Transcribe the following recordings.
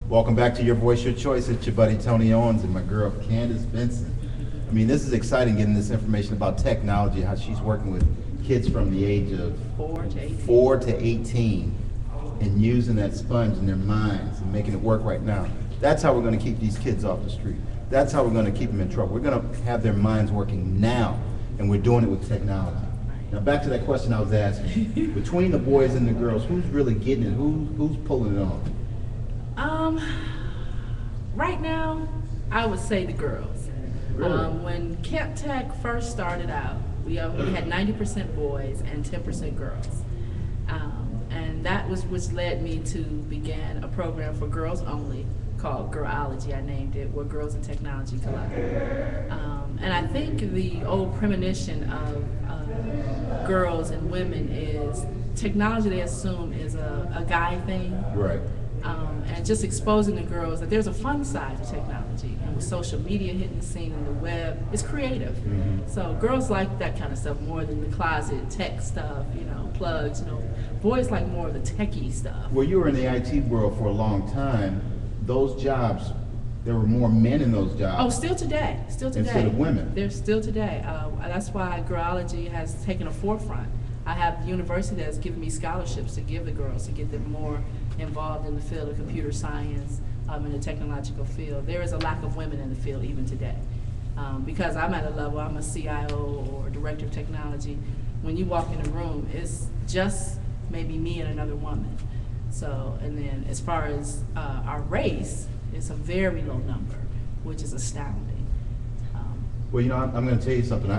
Welcome back to Your Voice, Your Choice. It's your buddy Tony Owens and my girl Candace Benson. I mean, this is exciting getting this information about technology, how she's working with kids from the age of 4 to 18 and using that sponge in their minds and making it work right now. That's how we're going to keep these kids off the street. That's how we're going to keep them in trouble. We're going to have their minds working now, and we're doing it with technology. Now back to that question I was asking. Between the boys and the girls, who's really getting it? Who's pulling it off? Right now, I would say the girls. Really? When Camp Tech first started out, we had 90% boys and 10% girls. And that was which led me to begin a program for girls only called Girlology, I named it, where girls and technology collide. And I think the old premonition of girls and women is technology they assume is a guy thing. Right. And just exposing the girls that there's a fun side to technology. And with social media hitting the scene and the web, it's creative. Mm-hmm. So girls like that kind of stuff more than the closet tech stuff, plugs, Boys like more of the techie stuff. Well, you were in the IT world for a long time. Those jobs, there were more men in those jobs. Oh, still today. Instead of women. They're still today. That's why Girlology has taken a forefront. I have the university that's given me scholarships to give the girls, to get them more involved in the field of computer science, in the technological field. There is a lack of women in the field even today. Because I'm at a level, I'm a CIO or director of technology. When you walk in a room, it's just maybe me and another woman. So, and then as far as our race, it's a very low number, which is astounding. Well, I'm going to tell you something.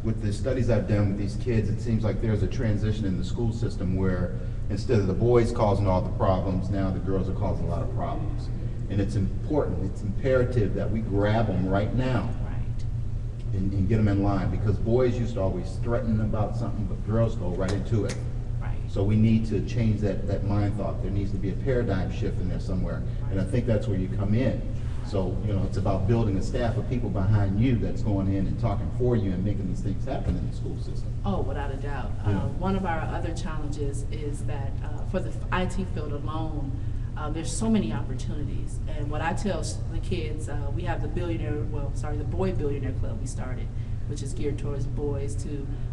With the studies I've done with these kids, it seems like there's a transition in the school system where instead of the boys causing all the problems, now the girls are causing a lot of problems. And it's important, it's imperative that we grab them right now. And get them in line, because boys used to always threaten about something, but girls go right into it. Right. So we need to change that mind thought. There needs to be a paradigm shift in there somewhere. And I think that's where you come in. So, it's about building a staff of people behind you that's going in and talking for you and making these things happen in the school system. Oh, without a doubt. Yeah. One of our other challenges is that for the IT field alone, there's so many opportunities. And what I tell the kids, we have the Boy Billionaire Club we started, which is geared towards boys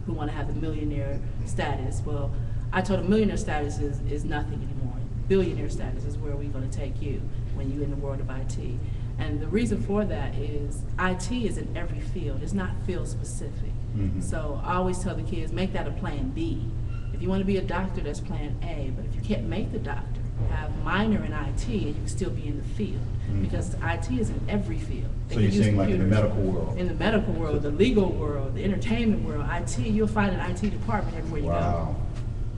who want to have the millionaire status. Well, I told them millionaire status is nothing anymore. Billionaire status is where we're going to take you when you're in the world of IT. And the reason for that is IT is in every field. It's not field specific. Mm-hmm. So I always tell the kids, make that a plan B. If you want to be a doctor, that's plan A. But if you can't make the doctor, have minor in IT and you can still be in the field. Mm-hmm. Because IT is in every field. So you're saying like in the medical world? In the medical world, the legal world, the entertainment world, IT, you'll find an IT department everywhere you go.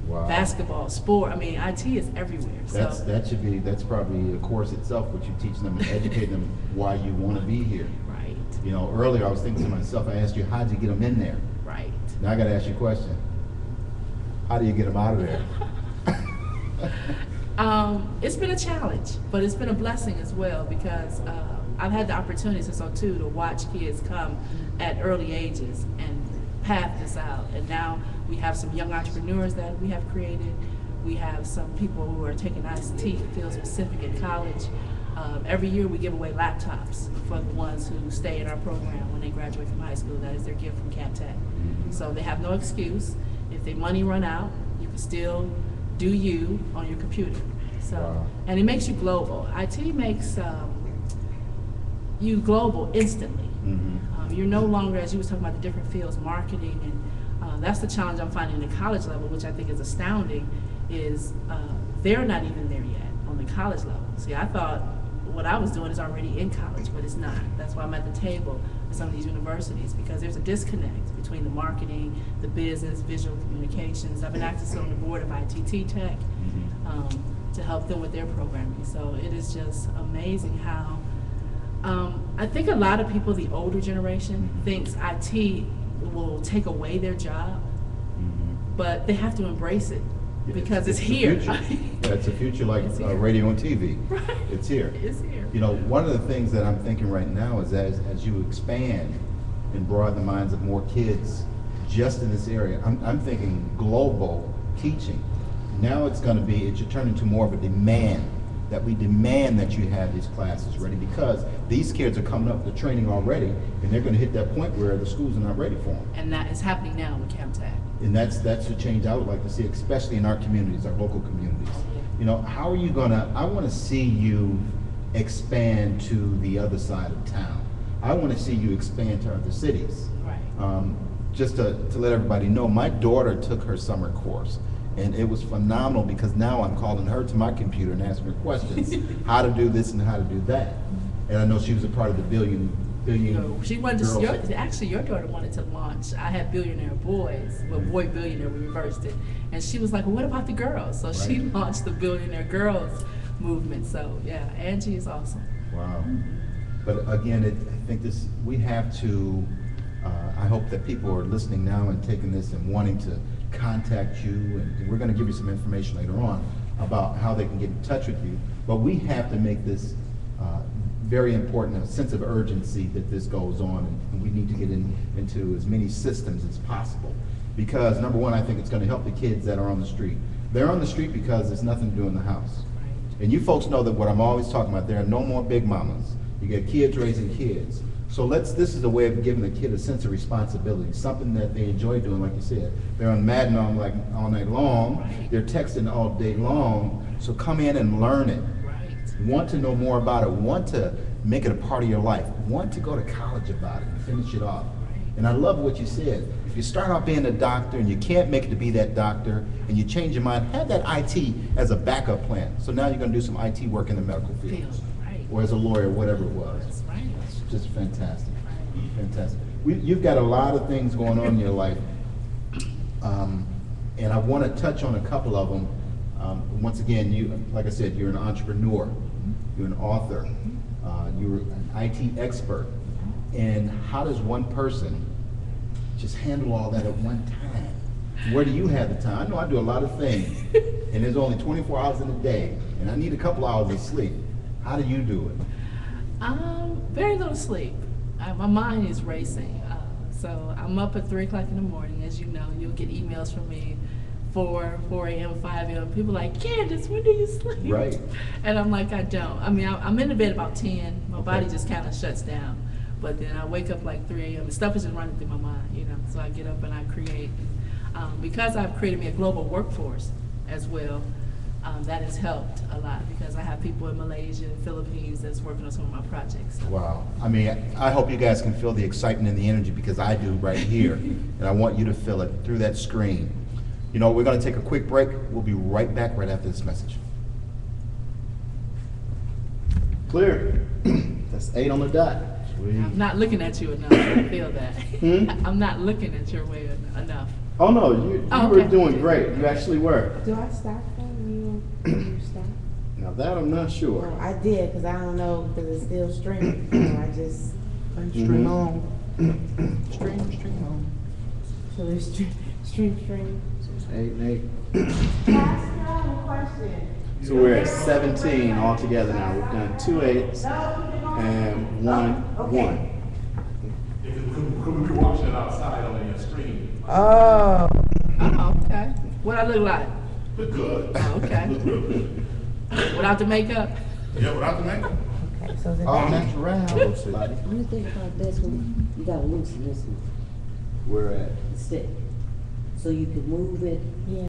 Wow. Basketball, sport, IT is everywhere. That's probably a course itself, what you teach them and educate them why you want to be here. Right. Earlier I was thinking to myself, I asked you, how'd you get them in there? Right. Now I got to ask you a question. How do you get them out of there? It's been a challenge, but it's been a blessing as well, because I've had the opportunity since '02 to watch kids come at early ages and path this out. And now we have some young entrepreneurs that we have created. We have some people who are taking ICT field specific in college. Every year we give away laptops for the ones who stay in our program when they graduate from high school. That is their gift from Camp Tech. So they have no excuse. If their money run out, you can still do you on your computer. So, wow. And it makes you global. IT makes you global instantly. Mm-hmm. You're no longer, as you were talking about the different fields, marketing, and that's the challenge I'm finding in the college level, which I think is astounding, is they're not even there yet on the college level. See, I thought what I was doing is already in college, but it's not. That's why I'm at the table at some of these universities, because there's a disconnect between the marketing, the business, visual communications. I've been acting on the board of ITT Tech to help them with their programming. So it is just amazing how I think a lot of people, the older generation, thinks IT will take away their job, but they have to embrace it because it's here. It's a future like radio and TV. Right. It's here. It's here. One of the things that I'm thinking right now is as you expand and broaden the minds of more kids just in this area, I'm thinking global teaching. Now it should turn into more of a demand that we demand that you have these classes ready, because these kids are coming up with the training already, and they're going to hit that point where the schools are not ready for them. And that is happening now with CAMTAC. And that's the change I would like to see, especially in our communities, our local communities. You know, how are you gonna, I want to see you expand to the other side of town. I want to see you expand to other cities. Right. Just to let everybody know, my daughter took her summer course, and it was phenomenal, because now I'm calling her to my computer and asking her questions, how to do this and how to do that. And I know she was a part of the billion No, she wanted to, Girls. actually your daughter wanted to launch. I had Billionaire Boys, well, Boy Billionaire, we reversed it. And she was like, well, what about the girls? So she Right. launched the Billionaire Girls movement. So yeah, Angie is awesome. Wow. But again, I think we have to, I hope that people are listening now and taking this and wanting to contact you, and we're going to give you some information later on about how they can get in touch with you. But we have to make this very important, a sense of urgency that this goes on, and we need to get into as many systems as possible. Because number one, I think it's going to help the kids that are on the street. They're on the street because there's nothing to do in the house. And you folks know that what I'm always talking about, there are no more big mamas. You get kids raising kids. So this is a way of giving the kid a sense of responsibility, something that they enjoy doing, like you said. They're on Madden all night long, they're texting all day long, so come in and learn it. Want to know more about it, want to make it a part of your life, want to go to college about it and finish it off. And I love what you said. If you start out being a doctor and you can't make it to be that doctor, and you change your mind, have that IT as a backup plan. So now you're going to do some IT work in the medical field, or as a lawyer, whatever it was. That's right. It's just fantastic, fantastic. You've got a lot of things going on in your life, and I want to touch on a couple of them. Once again, like I said, you're an entrepreneur, you're an author, you're an IT expert. And how does one person just handle all that at one time? Where do you have the time? I know I do a lot of things, and there's only 24 hours in a day, and I need a couple hours of sleep. How do you do it? Very little sleep. My mind is racing. So I'm up at 3 o'clock in the morning. As you know, you'll get emails from me 4 a.m., 5 a.m. People are like, Candace, when do you sleep? Right. And I'm like, I don't. I mean, I'm in the bed about 10. My body just kind of shuts down. But then I wake up like 3 a.m. and stuff is just running through my mind, you know. So I get up and I create. Because I've created me a global workforce as well, that has helped a lot, because I have people in Malaysia and Philippines that's working on some of my projects. So. Wow. I mean, I hope you guys can feel the excitement and the energy, because I do right here. And I want you to feel it through that screen. You know, we're going to take a quick break. We'll be right back right after this message. Clear. That's 8 on the dot. Sweet. I'm not looking at you enough. I feel that. I'm not looking at your way enough. Oh, no, you were doing great. You actually were. Do I stop when you stop? Now that I'm not sure. Well, I did, because I don't know, because it's still streaming. So I just stream on. Stream on. So it's stream. So it's 8 and 8. Pastor, I have a question. So we're at 17 altogether now. We've done 2 8s and 1 1. Could we be watching it outside on your screen? Oh. Oh, okay. What I look like? Look good. Oh, okay. Without the makeup? Yeah, without the makeup. Okay, so the All natural, buddy. When you think about this one, you gotta loosen this one, We're at the stick, so you can move it yeah.